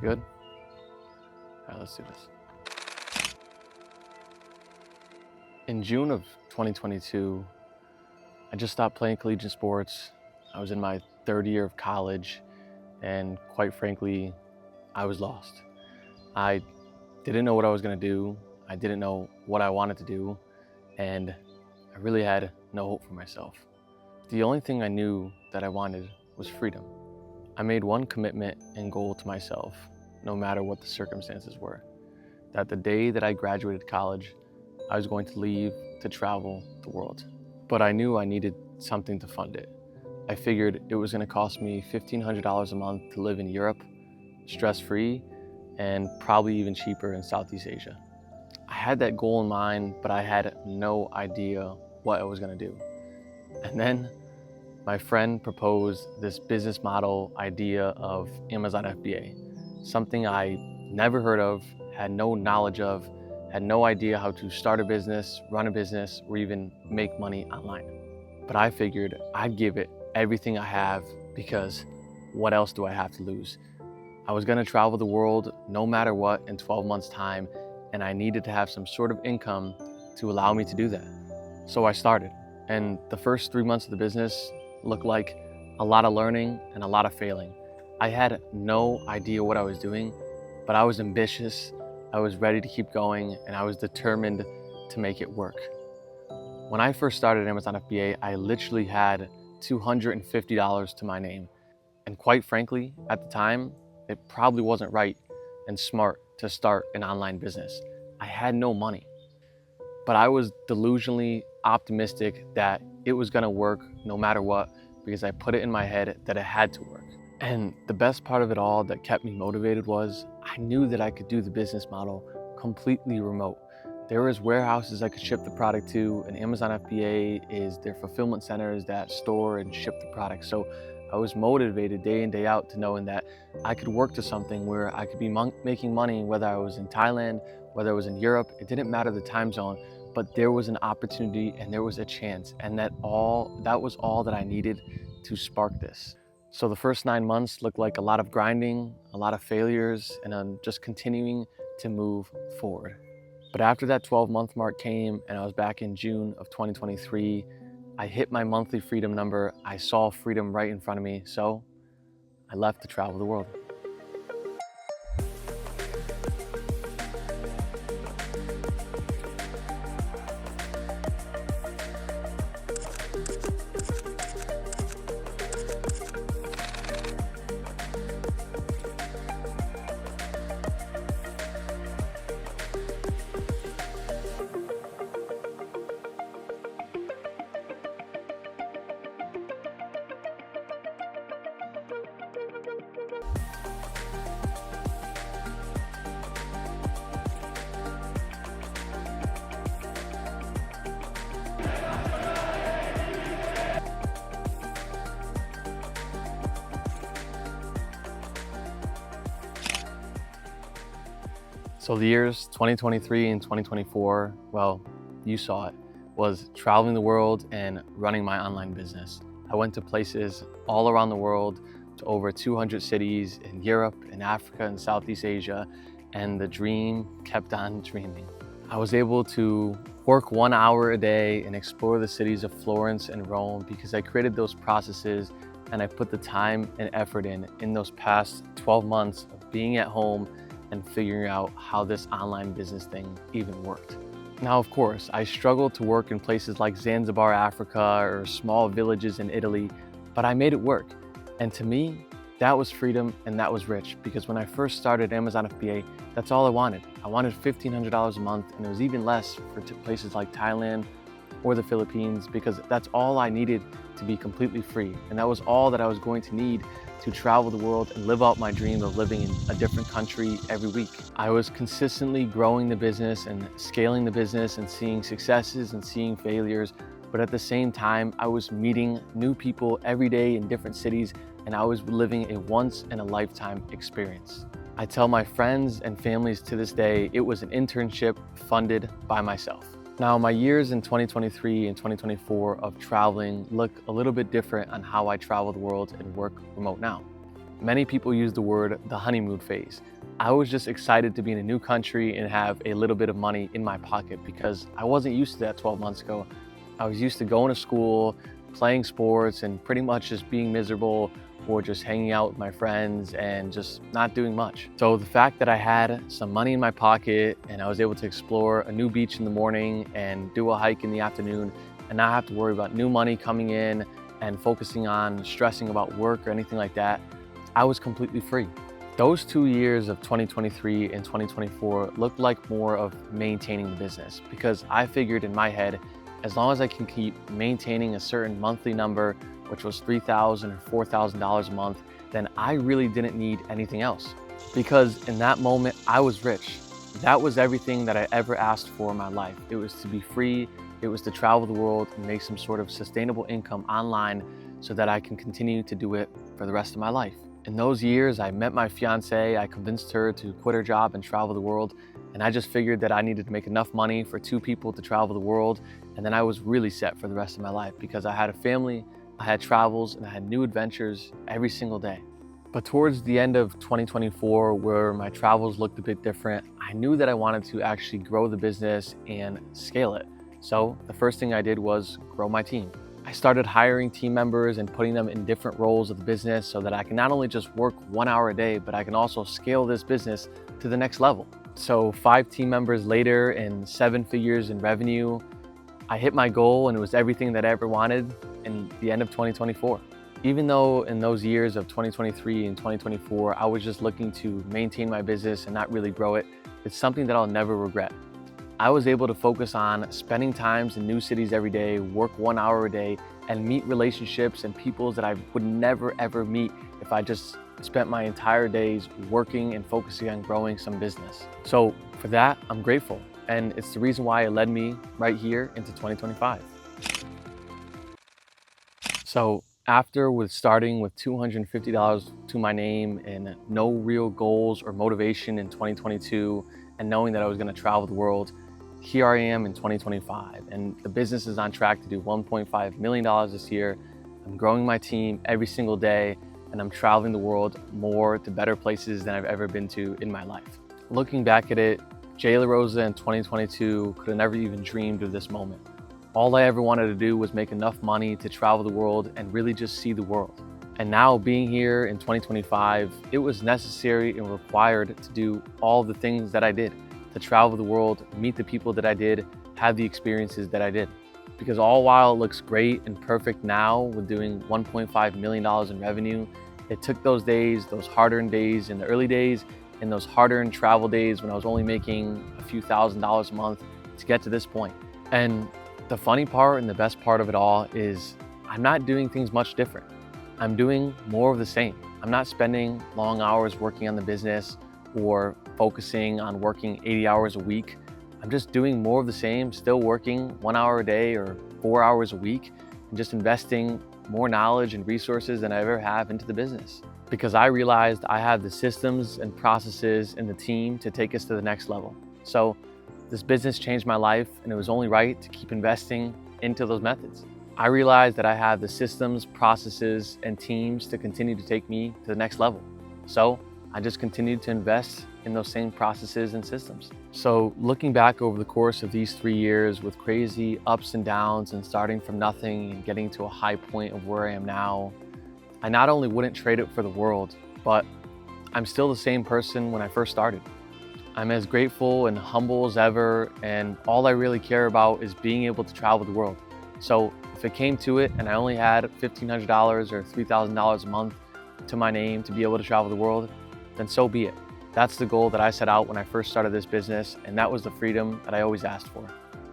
Good? All right, let's do this. In June of 2022, I just stopped playing collegiate sports. I was in my third year of college, and quite frankly, I was lost. I didn't know what I was gonna do. I didn't know what I wanted to do, and I really had no hope for myself. The only thing I knew that I wanted was freedom. I made one commitment and goal to myself, no matter what the circumstances were, that the day that I graduated college, I was going to leave to travel the world. But I knew I needed something to fund it. I figured it was gonna cost me $1,500 a month to live in Europe, stress-free, and probably even cheaper in Southeast Asia. I had that goal in mind, but I had no idea what I was gonna do. And then my friend proposed this business model idea of Amazon FBA, something I never heard of, had no knowledge of, had no idea how to start a business, run a business, or even make money online. But I figured I'd give it everything I have, because what else do I have to lose? I was gonna travel the world no matter what in 12 months' time, and I needed to have some sort of income to allow me to do that. So I started, and the first 3 months of the business looked like a lot of learning and a lot of failing. I had no idea what I was doing, but I was ambitious, I was ready to keep going, and I was determined to make it work. When I first started Amazon FBA, I literally had $250 to my name. And quite frankly, at the time, it probably wasn't right and smart to start an online business. I had no money, but I was delusionally optimistic that it was gonna work no matter what, because I put it in my head that it had to work. And the best part of it all that kept me motivated was I knew that I could do the business model completely remote. There was warehouses I could ship the product to, and Amazon FBA is their fulfillment centers that store and ship the product. So I was motivated day in, day out to knowing that I could work to something where I could be making money, whether I was in Thailand, whether I was in Europe. It didn't matter the time zone, but there was an opportunity and there was a chance, and that was all that I needed to spark this. So the first 9 months looked like a lot of grinding, a lot of failures, and I'm just continuing to move forward. But after that 12-month mark came, and I was back in June of 2023, I hit my monthly freedom number. I saw freedom right in front of me, so I left to travel the world. So the years 2023 and 2024, well, you saw it, was traveling the world and running my online business. I went to places all around the world, to over 200 cities in Europe and Africa and Southeast Asia, and the dream kept on dreaming. I was able to work 1 hour a day and explore the cities of Florence and Rome because I created those processes and I put the time and effort in those past 12 months of being at home and figuring out how this online business thing even worked. Now, of course, I struggled to work in places like Zanzibar, Africa, or small villages in Italy, but I made it work. And to me, that was freedom and that was rich, because when I first started Amazon FBA, that's all I wanted. I wanted $1,500 a month, and it was even less for places like Thailand or the Philippines, because that's all I needed to be completely free. And that was all that I was going to need to travel the world and live out my dream of living in a different country every week. I was consistently growing the business and scaling the business and seeing successes and seeing failures, but at the same time, I was meeting new people every day in different cities, and I was living a once-in-a-lifetime experience. I tell my friends and families to this day, it was an internship funded by myself. Now, my years in 2023 and 2024 of traveling look a little bit different on how I travel the world and work remote now. Many people use the word the honeymoon phase, I was just excited to be in a new country and have a little bit of money in my pocket because I wasn't used to that 12 months ago. I was used to going to school, playing sports, and pretty much just being miserable or just hanging out with my friends and just not doing much. So the fact that I had some money in my pocket and I was able to explore a new beach in the morning and do a hike in the afternoon and not have to worry about new money coming in and focusing on stressing about work or anything like that, I was completely free. Those 2 years of 2023 and 2024 looked like more of maintaining the business because I figured in my head, as long as I can keep maintaining a certain monthly number, which was $3,000 or $4,000 a month, then I really didn't need anything else. Because in that moment, I was rich. That was everything that I ever asked for in my life. It was to be free, it was to travel the world and make some sort of sustainable income online so that I can continue to do it for the rest of my life. In those years, I met my fiance, I convinced her to quit her job and travel the world, and I just figured that I needed to make enough money for 2 people to travel the world, and then I was really set for the rest of my life because I had a family, I had travels, and I had new adventures every single day. But towards the end of 2024, where my travels looked a bit different, I knew that I wanted to actually grow the business and scale it. So the first thing I did was grow my team. I started hiring team members and putting them in different roles of the business so that I can not only just work 1 hour a day, but I can also scale this business to the next level. So 5 team members later and 7 figures in revenue, I hit my goal and it was everything that I ever wanted in the end of 2024. Even though in those years of 2023 and 2024, I was just looking to maintain my business and not really grow it, it's something that I'll never regret. I was able to focus on spending times in new cities every day, work 1 hour a day, and meet relationships and people that I would never ever meet if I just spent my entire days working and focusing on growing some business. So for that, I'm grateful. And it's the reason why it led me right here into 2025. So after starting with $250 to my name and no real goals or motivation in 2022, and knowing that I was going to travel the world, here I am in 2025, and the business is on track to do $1.5 million this year. I'm growing my team every single day, and I'm traveling the world more to better places than I've ever been to in my life. Looking back at it, jayslarosa in 2022 could have never even dreamed of this moment. All I ever wanted to do was make enough money to travel the world and really just see the world. And now being here in 2025, it was necessary and required to do all the things that I did, to travel the world, meet the people that I did, have the experiences that I did. Because all while it looks great and perfect now with doing $1.5 million in revenue, it took those days, those hard-earned days in the early days, and those hard-earned travel days when I was only making a few $1,000s a month to get to this point. And the funny part and the best part of it all is I'm not doing things much different. I'm doing more of the same. I'm not spending long hours working on the business or focusing on working 80 hours a week. I'm just doing more of the same, still working 1 hour a day or 4 hours a week, and just investing more knowledge and resources than I ever have into the business. Because I realized I have the systems and processes and the team to take us to the next level. So this business changed my life, and it was only right to keep investing into those methods. I realized that I have the systems, processes, and teams to continue to take me to the next level. So I just continued to invest in those same processes and systems. So looking back over the course of these 3 years with crazy ups and downs and starting from nothing and getting to a high point of where I am now, I not only wouldn't trade it for the world, but I'm still the same person when I first started. I'm as grateful and humble as ever, and all I really care about is being able to travel the world. So if it came to it and I only had $1,500 or $3,000 a month to my name to be able to travel the world, then so be it. That's the goal that I set out when I first started this business, and that was the freedom that I always asked for.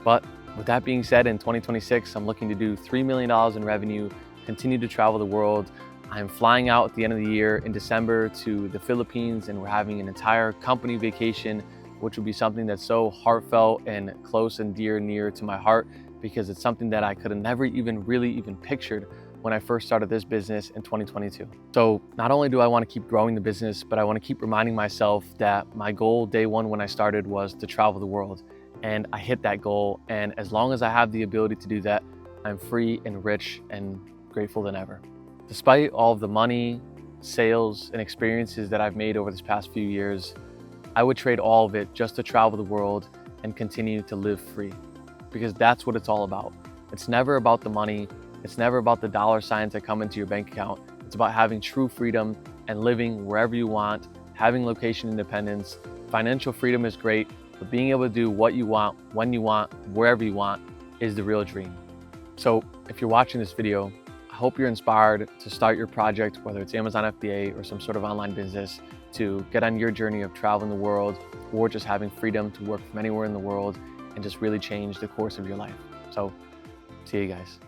But with that being said, in 2026, I'm looking to do $3 million in revenue, continue to travel the world. I'm flying out at the end of the year in December to the Philippines, and we're having an entire company vacation, which will be something that's so heartfelt and close and near to my heart, because it's something that I could have never really pictured when I first started this business in 2022. So not only do I want to keep growing the business, but I want to keep reminding myself that my goal day one when I started was to travel the world. And I hit that goal. And as long as I have the ability to do that, I'm free and rich and grateful than ever. Despite all of the money, sales, and experiences that I've made over this past few years, I would trade all of it just to travel the world and continue to live free, because that's what it's all about. It's never about the money. It's never about the dollar signs that come into your bank account. It's about having true freedom and living wherever you want, having location independence. Financial freedom is great, but being able to do what you want, when you want, wherever you want is the real dream. So if you're watching this video, I hope you're inspired to start your project, whether it's Amazon FBA or some sort of online business, to get on your journey of traveling the world or just having freedom to work from anywhere in the world and just really change the course of your life. So see you guys.